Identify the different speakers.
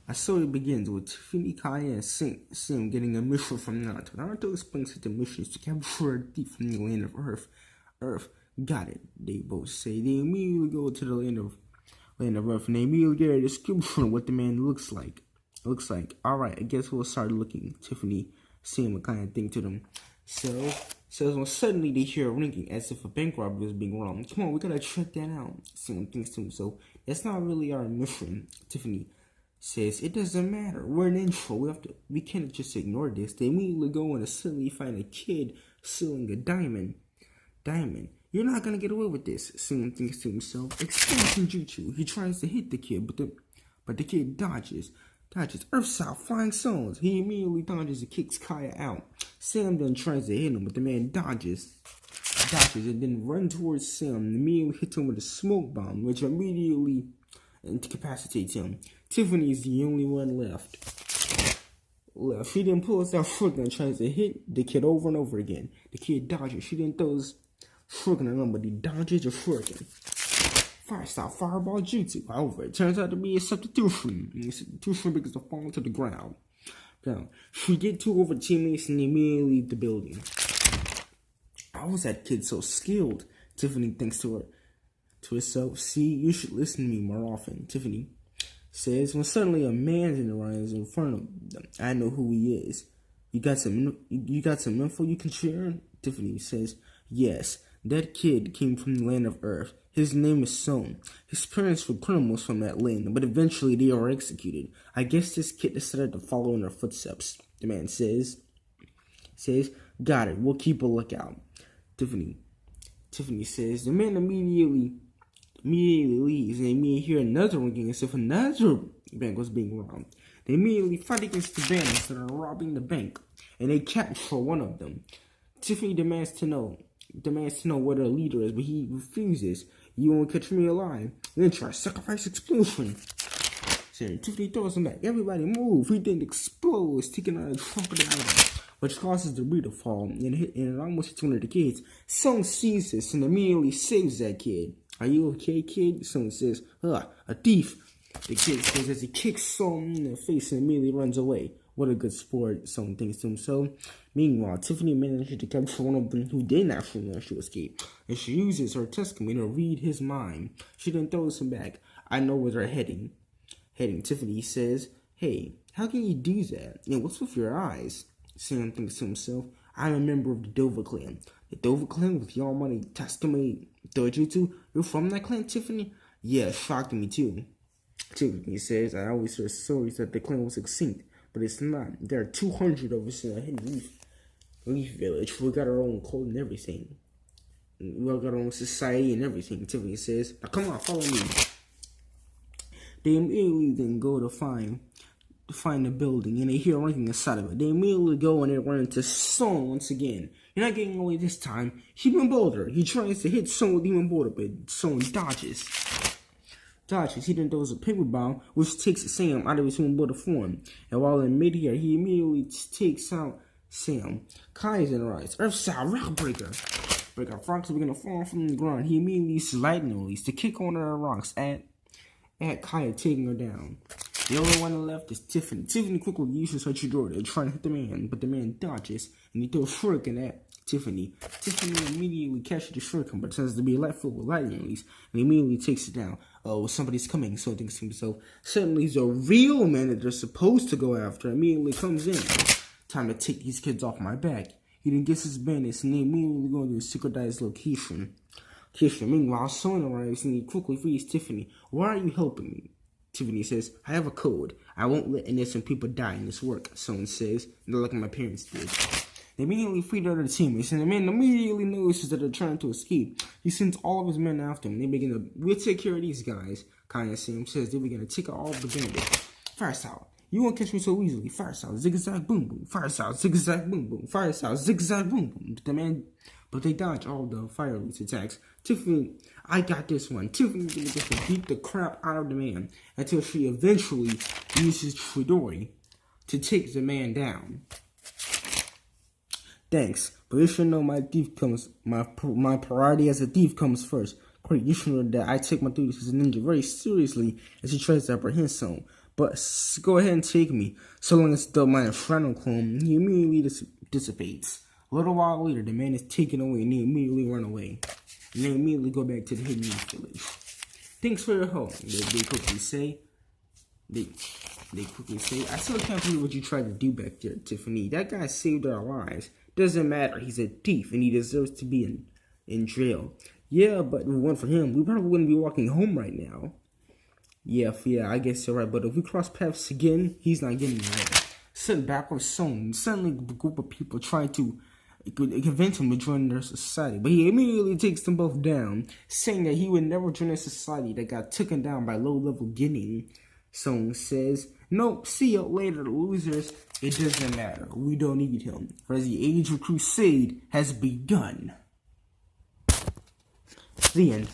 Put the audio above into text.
Speaker 1: Our story begins with Tiffany, Kaya, and Sim getting a mission from Naruto. Naruto explains that the mission is to capture a thief from the land of Earth. Earth, got it, they both say. They immediately go to the land of Earth, and they immediately get a description of what the man looks like. Alright, I guess we'll start looking. Tiffany, Sim, and Kaya think to them. So when suddenly they hear a ringing as if a bank robbery is being robbed. Come on, we gotta check that out. Sim thinks to himself, that's not really our mission. Tiffany says, it doesn't matter. We're an intro. We can't just ignore this. They immediately go and suddenly find a kid stealing a diamond. You're not gonna get away with this. Sim thinks to himself. Expansion Jutsu. He tries to hit the kid, but the kid dodges. Earthside flying stones. He immediately dodges and kicks Kaya out. Sam then tries to hit him, but the man dodges and then runs towards Sam and immediately hits him with a smoke bomb, which immediately incapacitates him. Tiffany is the only one left. She then pulls out shotgun and tries to hit the kid over and over again. The kid dodges. She then throws shotgun at him, but he dodges a shotgun. Fire-style fireball jutsu. However, it turns out to be a substitution. Because they fall to the ground. Now, she get two over teammates and they immediately leave the building. How was that kid so skilled? Tiffany thinks to herself. See, you should listen to me more often. Tiffany says when suddenly a man runs in front of them. I know who he is. You got some info you can share? Tiffany says, yes. That kid came from the land of Earth. His name is Son. His parents were criminals from that land, but eventually they were executed. I guess this kid decided to follow in their footsteps. The man says, got it. We'll keep a lookout. Tiffany says, the man immediately leaves, and they immediately hear another ringing as if another bank was being robbed. They immediately fight against the bandits that are robbing the bank, and they capture one of them. Tiffany demands to know where their leader is, but he refuses. You won't catch me alive. Then try sacrifice explosion. So Tiffany throws him back. Everybody move. He then explodes, taking out a trunk of the item, which causes debris to fall, and it almost hits one of the kids. Song sees this and immediately saves that kid. Are you okay, kid? Someone says, a thief. The kid says as he kicks Song in the face and immediately runs away. What a good sport, someone thinks to himself. Meanwhile, Tiffany manages to capture one of them who didn't actually manage to escape, and she uses her testimony to read his mind. She then throws him back. I know where they're heading. Tiffany says, hey, how can you do that? And what's with your eyes? Sam thinks to himself, I'm a member of the Dova clan. The Dova clan with your money, testimony, Dojutsu. You're from that clan, Tiffany? Yeah, it shocked me too. Tiffany says, I always heard stories that the clan was extinct. But it's not. There are 200 of us in a hidden leaf village. We got our own code and everything. We all got our own society and everything. Tiffany says, now come on, follow me. They immediately then go to find the building, and they hear ringing inside of it. They immediately go and they run into Son once again. You're not getting away this time. He's even bolder. He tries to hit Son with even bolder, but Son dodges. He then throws a paper bomb, which takes Sam out of his human body form. And while in midair, he immediately takes out Sam. Kai's in the rise. Earthside rock breaker. Rocks begin to fall from the ground. He immediately uses lightning release to kick one of the rocks at Kaya, taking her down. The only one left is Tiffany. Tiffany quickly uses her Chidori to try to hit the man, but the man dodges, and he throws shuriken at Tiffany. Tiffany immediately catches the shuriken, but turns to be full with lightning release, and immediately takes it down. Oh, somebody's coming, so he thinks to himself. Suddenly, the real man that they're supposed to go after immediately comes in. Time to take these kids off my back. He then gets his bandits, and they immediately go to a secretized location. Meanwhile, Son arrives, and he quickly frees Tiffany. Why are you helping me? Tiffany says, I have a code. I won't let innocent people die in this work, Son says, like my parents did. They immediately free the other teammates, and the man immediately notices that they're trying to escape. He sends all of his men after him. They begin to, we'll take care of these guys. Kaya Sam says they begin to take out all of the bandits. Firestyle, you won't catch me so easily. Firestyle, zigzag boom boom. Firestyle, zigzag boom boom. Firestyle, zigzag boom boom. But they dodge all the fire release attacks. Tiffany, I got this one. Tiffany gets to beat the crap out of the man until she eventually uses Chidori to take the man down. Thanks, but you should know my priority as a thief comes first. Great, you should know that I take my duties as a ninja very seriously as he tries to apprehend Son. but go ahead and take me. So long as the my infernal clone, he immediately dissipates. A little while later, the man is taken away and they immediately run away. And they immediately go back to the hidden village. Thanks for your help, they quickly say. They quickly say, I still can't believe what you tried to do back there, Tiffany. That guy saved our lives. Doesn't matter, he's a thief and he deserves to be in jail. Yeah, but if it weren't for him, we probably wouldn't be walking home right now. Yeah, I guess you're right, but if we cross paths again, he's not getting away. Sitting back with Song, suddenly a group of people try to convince him to join their society, but he immediately takes them both down, saying that he would never join a society that got taken down by low-level Guinea. Song says, nope, see you later, losers. It doesn't matter. We don't need him, for the age of crusade has begun. The end.